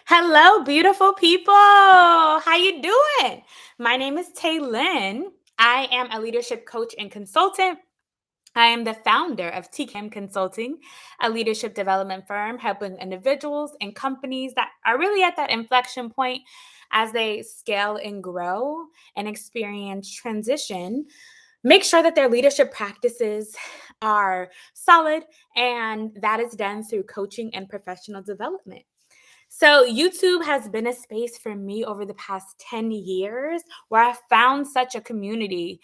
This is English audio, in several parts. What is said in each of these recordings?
Hello, beautiful people. How you doing? My name is Tay Lynn. I am a leadership coach and consultant. I am the founder of TCAM Consulting, a leadership development firm helping individuals and companies that are really at that inflection point as they scale and grow and experience transition. Make sure that their leadership practices are solid, and that is done through coaching and professional development. So, YouTube has been a space for me over the past 10 years where I found such a community,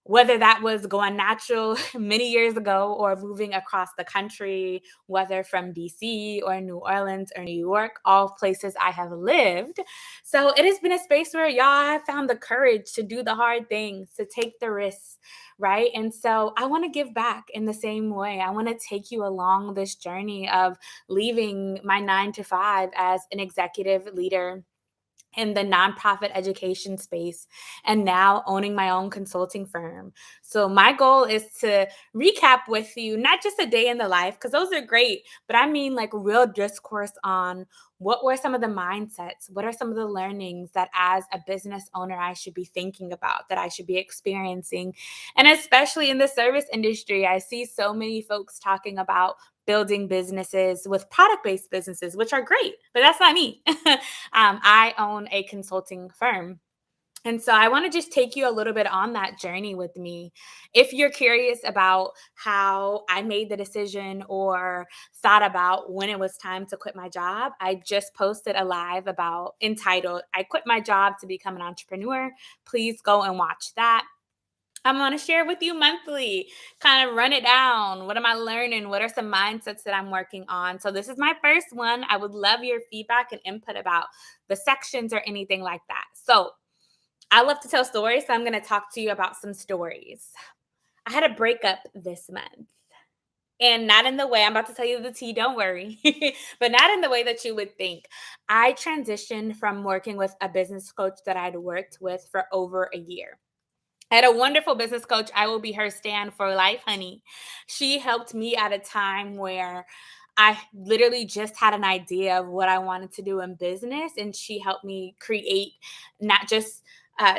whether that was going natural many years ago or moving across the country, whether from DC or New Orleans or New York, all places I have lived. So it has been a space where y'all have found the courage to do the hard things, to take the risks, right? And so I want to give back in the same way. I want to take you along this journey of leaving my 9 to 5 as an executive leader in the nonprofit education space and now owning my own consulting firm. So my goal is to recap with you not just a day in the life, because those are great, but I mean like real discourse on what were some of the mindsets, what are some of the learnings that as a business owner I should be thinking about, that I should be experiencing. And especially in the service industry, I see so many folks talking about building businesses with product-based businesses, which are great, but that's not me. I own a consulting firm. And so I want to just take you a little bit on that journey with me. If you're curious about how I made the decision or thought about when it was time to quit my job, I just posted a live about entitled, I Quit My Job to Become an Entrepreneur. Please go and watch that. I'm going to share with you monthly, kind of run it down. What am I learning? What are some mindsets that I'm working on? So, this is my first one. I would love your feedback and input about the sections or anything like that. So, I love to tell stories. So, I'm going to talk to you about some stories. I had a breakup this month. And not in the way I'm about to tell you the tea, don't worry, but not in the way that you would think. I transitioned from working with a business coach that I'd worked with for over a year. I had a wonderful business coach. I will be her stand for life, honey. She helped me at a time where I literally just had an idea of what I wanted to do in business, and she helped me create, not just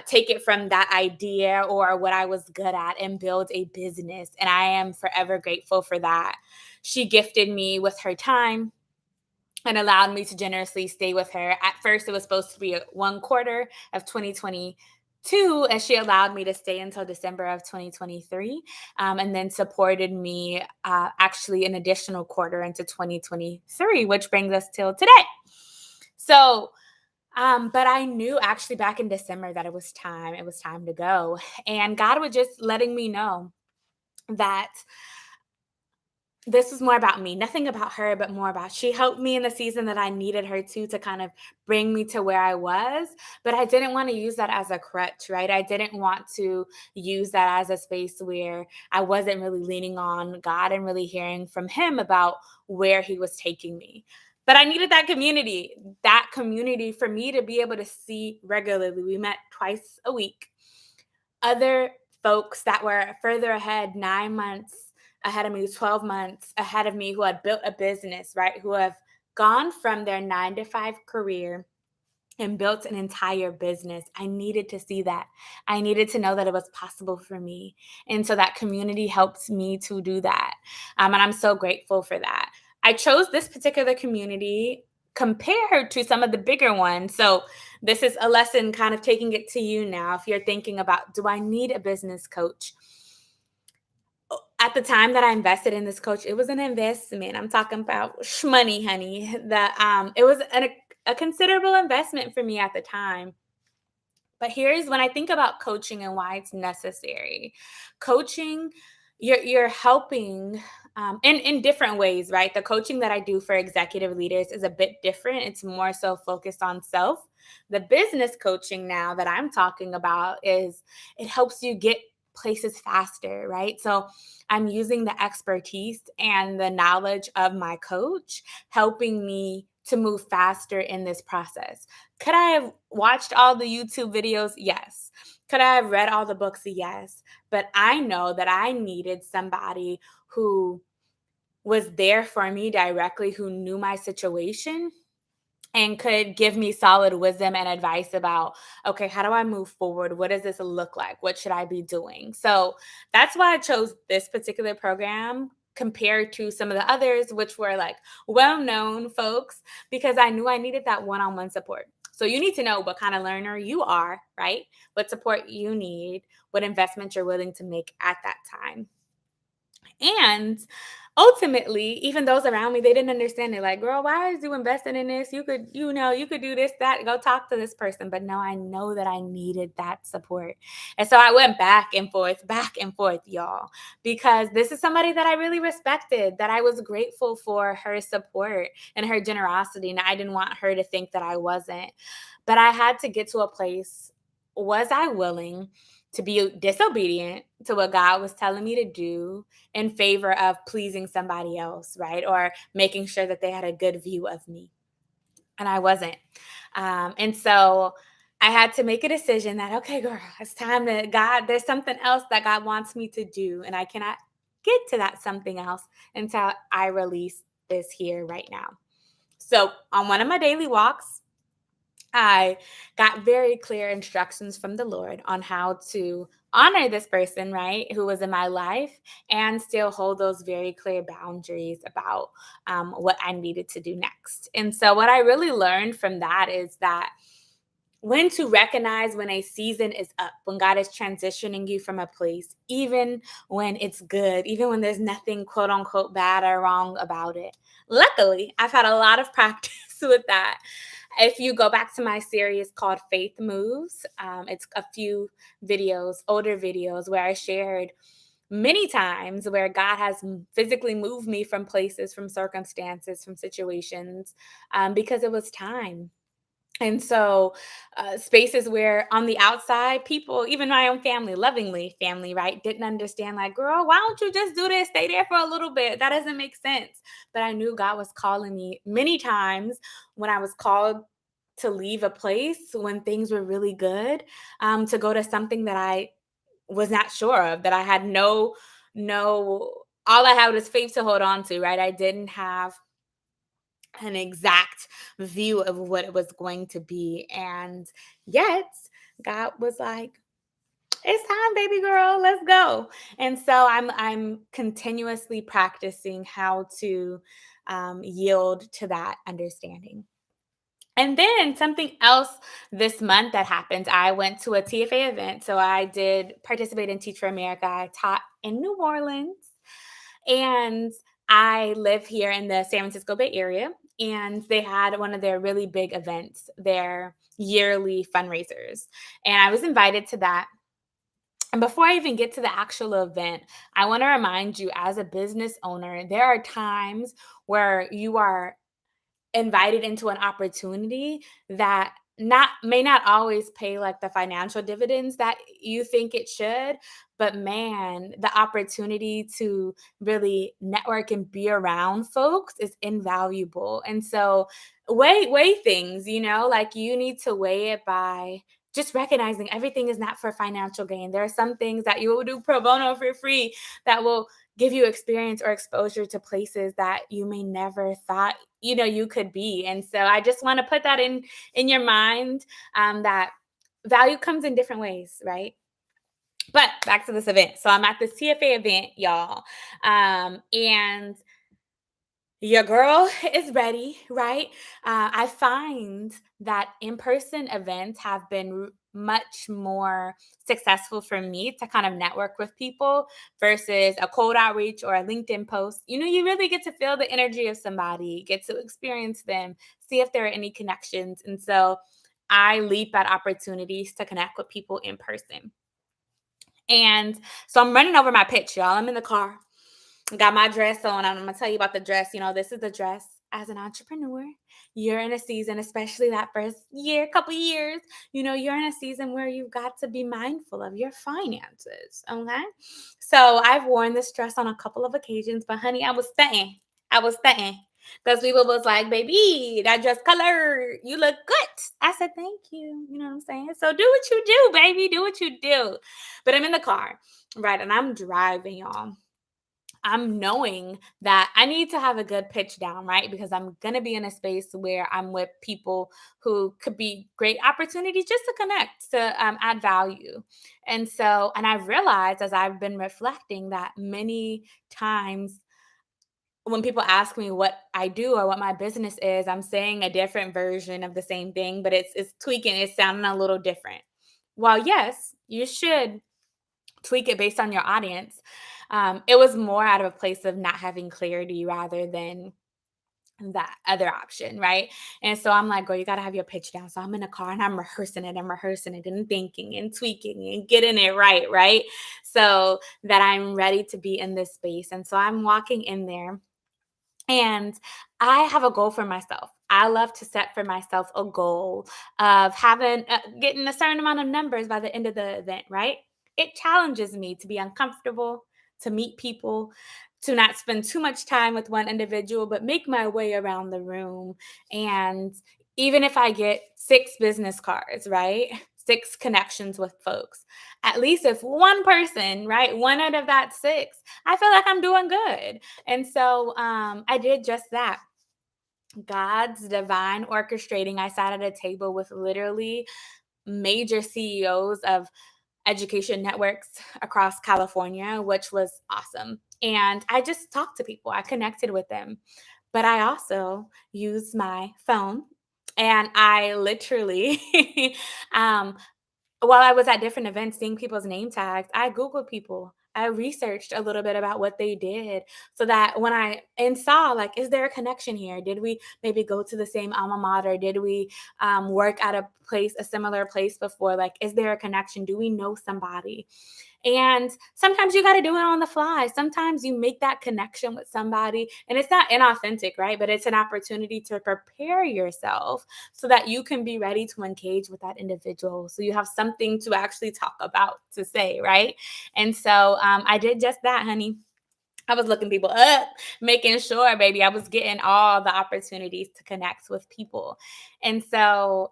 take it from that idea or what I was good at and build a business. And I am forever grateful for that. She gifted me with her time and allowed me to generously stay with her. At first, it was supposed to be one quarter of 2022, and she allowed me to stay until December of 2023, and then supported me actually an additional quarter into 2023, which brings us till today. So, but I knew actually back in December that it was time to go. And God was just letting me know that this was more about me, nothing about her, but more about she helped me in the season that I needed her to kind of bring me to where I was. But I didn't want to use that as a crutch, right? I didn't want to use that as a space where I wasn't really leaning on God and really hearing from Him about where He was taking me. But I needed that community for me to be able to see regularly. We met twice a week. Other folks that were further ahead, 9 months ahead of me, 12 months ahead of me, who had built a business, right? Who have gone from their 9 to 5 career and built an entire business. I needed to see that. I needed to know that it was possible for me. And so that community helped me to do that. And I'm so grateful for that. I chose this particular community compared to some of the bigger ones. So this is a lesson kind of taking it to you now. If you're thinking about, do I need a business coach? At the time that I invested in this coach, it was an investment. I'm talking about money, honey. It was a considerable investment for me at the time. But here's when I think about coaching and why it's necessary. Coaching, you're helping in different ways, right? The coaching that I do for executive leaders is a bit different. It's more so focused on self. The business coaching now that I'm talking about is it helps you get places faster, right? So I'm using the expertise and the knowledge of my coach, helping me to move faster in this process. Could I have watched all the YouTube videos? Yes. Could I have read all the books? Yes. But I know that I needed somebody who was there for me directly, who knew my situation and could give me solid wisdom and advice about, okay, how do I move forward? What does this look like? What should I be doing? So that's why I chose this particular program compared to some of the others, which were like well known folks, because I knew I needed that one on one support. So you need to know what kind of learner you are, right? What support you need, what investment you're willing to make at that time. And ultimately, even those around me, they didn't understand it. Like, girl, why is you investing in this? You could do this, that, go talk to this person. But no, I know that I needed that support. And so I went back and forth, y'all, because this is somebody that I really respected, that I was grateful for her support and her generosity. And I didn't want her to think that I wasn't. But I had to get to a place, was I willing to be disobedient to what God was telling me to do in favor of pleasing somebody else, right? Or making sure that they had a good view of me. And I wasn't. And so I had to make a decision that, okay, girl, it's time to God, there's something else that God wants me to do. And I cannot get to that something else until I release this here right now. So on one of my daily walks, I got very clear instructions from the Lord on how to honor this person, right, who was in my life, and still hold those very clear boundaries about what I needed to do next. And so, what I really learned from that is that when to recognize when a season is up, when God is transitioning you from a place, even when it's good, even when there's nothing quote unquote bad or wrong about it. Luckily, I've had a lot of practice with that. If you go back to my series called Faith Moves, it's a few videos, older videos, where I shared many times where God has physically moved me from places, from circumstances, from situations, because it was time. And so, spaces where on the outside, people, even my own family, lovingly family, right, didn't understand, like, girl, why don't you just do this? Stay there for a little bit. That doesn't make sense. But I knew God was calling me many times when I was called to leave a place when things were really good, to go to something that I was not sure of, that I had all I had was faith to hold on to, right? I didn't have an exact view of what it was going to be. And yet, God was like, it's time, baby girl, let's go. And so I'm continuously practicing how to yield to that understanding. And then something else this month that happened, I went to a TFA event. So I did participate in Teach for America. I taught in New Orleans, and I live here in the San Francisco Bay Area. And they had one of their really big events, their yearly fundraisers. And I was invited to that. And before I even get to the actual event, I want to remind you, as a business owner, there are times where you are invited into an opportunity that not may not always pay like the financial dividends that you think it should, but man, the opportunity to really network and be around folks is invaluable. And so weigh things, like you need to weigh it by just recognizing everything is not for financial gain. There are some things that you will do pro bono for free that will give you experience or exposure to places that you may never thought you could be. And so I just want to put that in your mind, that value comes in different ways, right? But back to this event. So I'm at this TFA event, y'all, and your girl is ready, right? I find that in-person events have been much more successful for me to kind of network with people versus a cold outreach or a LinkedIn post. You really get to feel the energy of somebody, get to experience them, see if there are any connections. And so I leap at opportunities to connect with people in person. And so I'm running over my pitch, y'all. I'm in the car, got my dress on. I'm gonna tell you about the dress. This is the dress as an entrepreneur. You're in a season, especially that first year, couple years, you're in a season where you've got to be mindful of your finances. Okay. So I've worn this dress on a couple of occasions, but honey, I was stunting. I was stunting. Because people was like, baby, that dress color, you look good. I said, thank you. You know what I'm saying? So do what you do, baby. Do what you do. But I'm in the car, right? And I'm driving, y'all. I'm knowing that I need to have a good pitch down, right? Because I'm going to be in a space where I'm with people who could be great opportunities just to connect, to add value. And I've realized as I've been reflecting that many times when people ask me what I do or what my business is, I'm saying a different version of the same thing, but it's tweaking, it's sounding a little different. While yes, you should tweak it based on your audience. It was more out of a place of not having clarity rather than that other option, right? And so I'm like, girl, you got to have your pitch down. So I'm in a car and I'm rehearsing it and thinking and tweaking and getting it right, right? So that I'm ready to be in this space. And so I'm walking in there and I have a goal for myself. I love to set for myself a goal of getting a certain amount of numbers by the end of the event, right? It challenges me to be uncomfortable, to meet people, to not spend too much time with one individual, but make my way around the room. And even if I get 6 business cards, right? 6 connections with folks, at least if one person, right? One out of that 6, I feel like I'm doing good. And so I did just that. God's divine orchestrating. I sat at a table with literally major CEOs of education networks across California, which was awesome. And I just talked to people, I connected with them. But I also used my phone and I literally um, while I was at different events seeing people's name tags, I Googled people. I researched a little bit about what they did so that when I and saw like, is there a connection here? Did we maybe go to the same alma mater? Did we work at a similar place before? Like, is there a connection? Do we know somebody? And sometimes you got to do it on the fly. Sometimes you make that connection with somebody and it's not inauthentic, right? But it's an opportunity to prepare yourself so that you can be ready to engage with that individual. So you have something to actually talk about to say, right? And so I did just that, honey. I was looking people up, making sure, baby, I was getting all the opportunities to connect with people. And so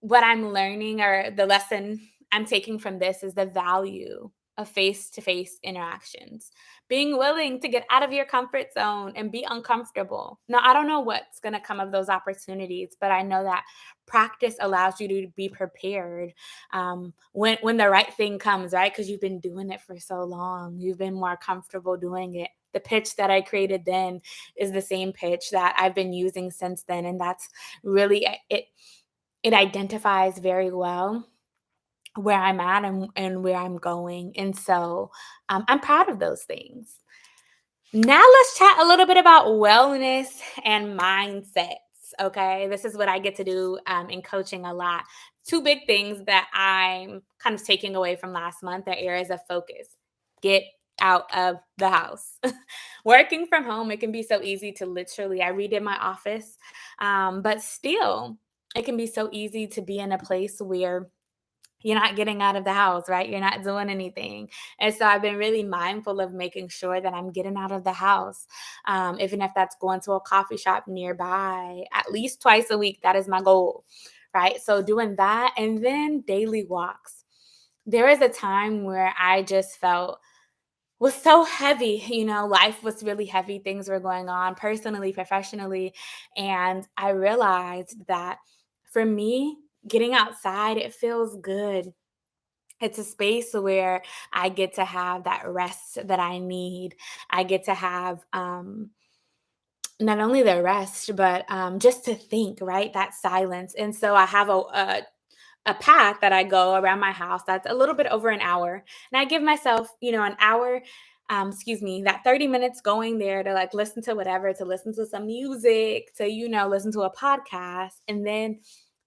what I'm learning or the lesson I'm taking from this is the value of face to face interactions. Being willing to get out of your comfort zone and be uncomfortable. Now, I don't know what's going to come of those opportunities, but I know that practice allows you to be prepared when the right thing comes, right? Because you've been doing it for so long, you've been more comfortable doing it. The pitch that I created then is the same pitch that I've been using since then, and that's really it identifies very well where I'm at and where I'm going. And so I'm proud of those things. Now let's chat a little bit about wellness and mindsets. Okay. This is what I get to do in coaching a lot. 2 big things that I'm kind of taking away from last month are areas of focus. Get out of the house. Working from home, it can be so easy to literally, I read in my office, but still, it can be so easy to be in a place where you're not getting out of the house, right? You're not doing anything. And so I've been really mindful of making sure that I'm getting out of the house. Even if that's going to a coffee shop nearby, at least twice a week. That is my goal, right? So doing that and then daily walks. There is a time where I just felt was so heavy, life was really heavy. Things were going on personally, professionally. And I realized that for me, getting outside, it feels good. It's a space where I get to have that rest that I need. I get to have not only the rest, but just to think, right? That silence. And so I have a path that I go around my house that's a little bit over an hour. And I give myself, an hour, that 30 minutes going there to like listen to whatever, to listen to some music, to, listen to a podcast. And then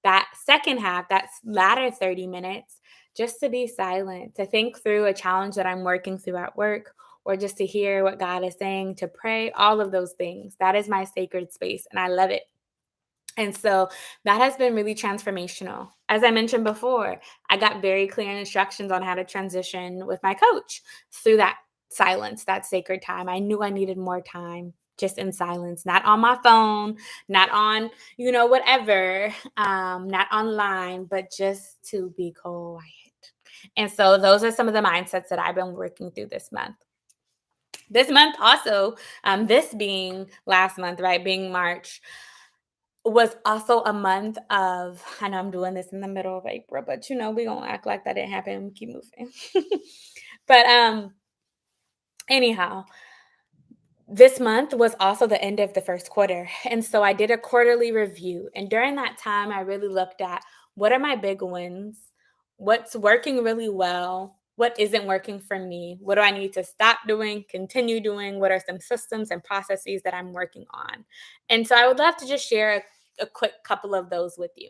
that second half, that latter 30 minutes, just to be silent, to think through a challenge that I'm working through at work, or just to hear what God is saying, to pray, all of those things. That is my sacred space, and I love it. And so that has been really transformational. As I mentioned before, I got very clear instructions on how to transition with my coach through that silence, that sacred time. I knew I needed more time just in silence, not on my phone, not on, whatever, not online, but just to be quiet. And so those are some of the mindsets that I've been working through this month. This month also, this being last month, right, being March, was also a month of, I know I'm doing this in the middle of April, but we gonna act like that didn't happen and keep moving. But anyhow, this month was also the end of the first quarter. And so I did a quarterly review. And during that time, I really looked at what are my big wins? What's working really well? What isn't working for me? What do I need to stop doing, continue doing? What are some systems and processes that I'm working on? And so I would love to just share a quick couple of those with you.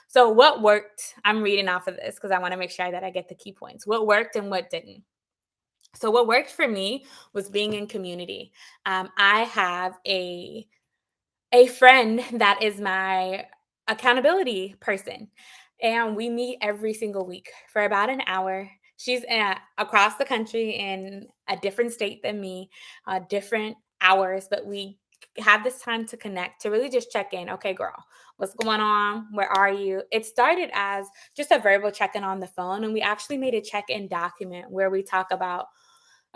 So, what worked? I'm reading off of this because I want to make sure that I get the key points. What worked and what didn't? So what worked for me was being in community. I have a friend that is my accountability person, and we meet every single week for about an hour. She's across the country in a different state than me, different hours, but we have this time to connect to really just check in. Okay, girl, what's going on? Where are you? It started as just a verbal check in on the phone, and we actually made a check in document where we talk about,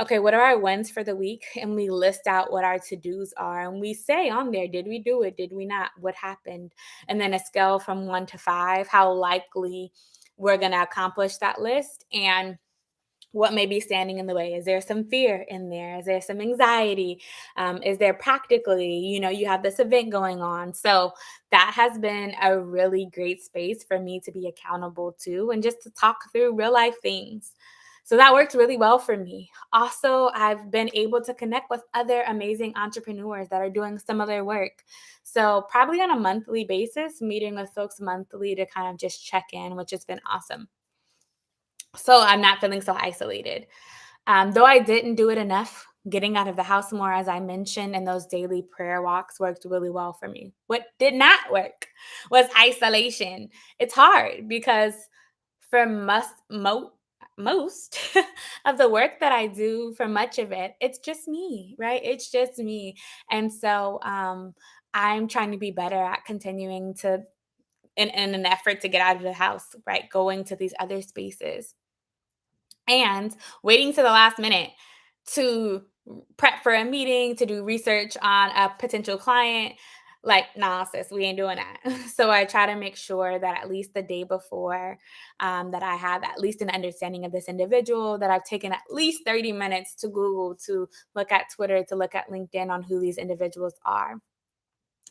okay, what are our wins for the week? And we list out what our to dos are. And we say on there, did we do it? Did we not? What happened? And then a scale from 1 to 5, how likely we're going to accomplish that list and what may be standing in the way. Is there some fear in there? Is there some anxiety? Is there practically, you have this event going on? So that has been a really great space for me to be accountable to and just to talk through real life things. So that worked really well for me. Also, I've been able to connect with other amazing entrepreneurs that are doing similar work. So, probably on a monthly basis, meeting with folks monthly to kind of just check in, which has been awesome. So, I'm not feeling so isolated. Though I didn't do it enough, getting out of the house more, as I mentioned, and those daily prayer walks worked really well for me. What did not work was isolation. It's hard because for most of the work that I do, for much of it, it's just me, right? It's just me. And so I'm trying to be better at continuing to, in an effort to get out of the house, right? Going to these other spaces and waiting to the last minute to prep for a meeting, to do research on a potential client. Like, nah, sis, we ain't doing that. So I try to make sure that at least the day before, that I have at least an understanding of this individual, that I've taken at least 30 minutes to Google, to look at Twitter, to look at LinkedIn on who these individuals are.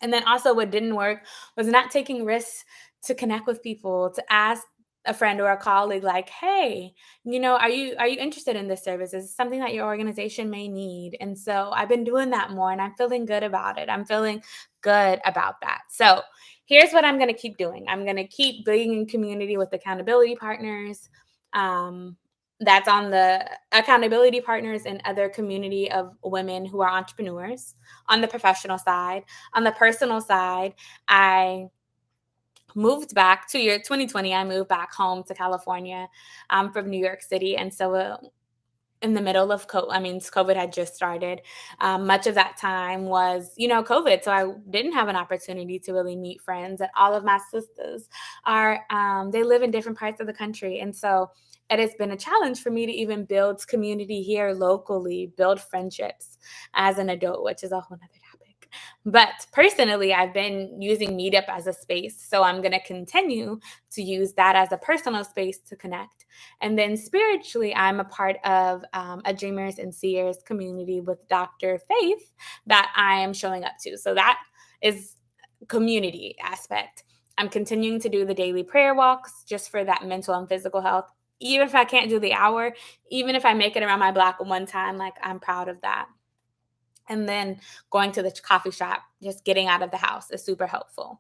And then also what didn't work was not taking risks to connect with people, to ask a friend or a colleague like, "Hey, are you interested in this service? Is this something that your organization may need?" And so I've been doing that more and I'm feeling good about it. I'm feeling good about that. So, here's what I'm going to keep doing. I'm going to keep being in community with accountability partners. Um that's on the accountability partners and other community of women who are entrepreneurs on the professional side. On the personal side, I moved back to year 2020. I moved back home to California. I'm from New York City. And so in the middle of COVID had just started. Much of that time was, COVID. So I didn't have an opportunity to really meet friends. And all of my sisters they live in different parts of the country. And so it has been a challenge for me to even build community here locally, build friendships as an adult, which is a whole nother topic. But personally, I've been using Meetup as a space. So I'm going to continue to use that as a personal space to connect. And then spiritually, I'm a part of a Dreamers and Seers community with Dr. Faith that I am showing up to. So that is community aspect. I'm continuing to do the daily prayer walks just for that mental and physical health. Even if I can't do the hour, even if I make it around my block one time, like, I'm proud of that. And then going to the coffee shop, just getting out of the house is super helpful.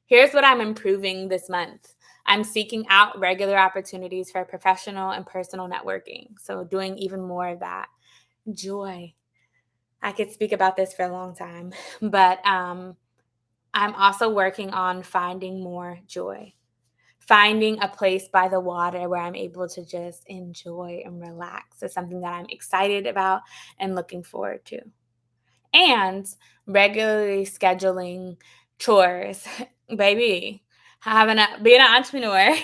Here's what I'm improving this month. I'm seeking out regular opportunities for professional and personal networking. So doing even more of that. Joy. I could speak about this for a long time, but I'm also working on finding more joy. Finding a place by the water where I'm able to just enjoy and relax is something that I'm excited about and looking forward to. And regularly scheduling chores. Baby, being an entrepreneur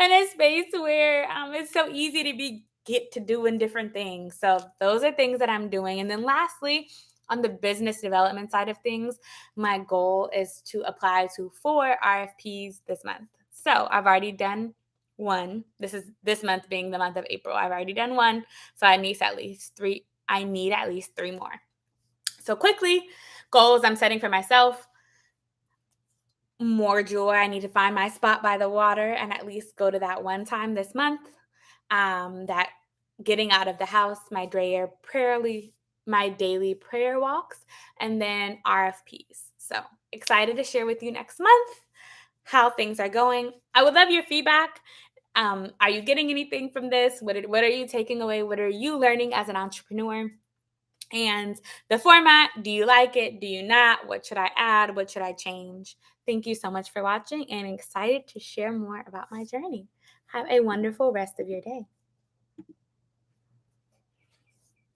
in a space where it's so easy to be get to doing different things. So those are things that I'm doing. And then lastly, on the business development side of things, my goal is to apply to 4 RFPs this month. So I've already done one. This month being the month of April. I've already done one. So I need at least 3. I need at least 3 more. So quickly, goals I'm setting for myself. More joy. I need to find my spot by the water and at least go to that one time this month. That getting out of the house, my daily prayer walks, and then RFPs. So excited to share with you next month how things are going. I would love your feedback. Are you getting anything from this? What are you taking away? What are you learning as an entrepreneur? And the format, do you like it? Do you not? What should I add? What should I change? Thank you so much for watching and excited to share more about my journey. Have a wonderful rest of your day.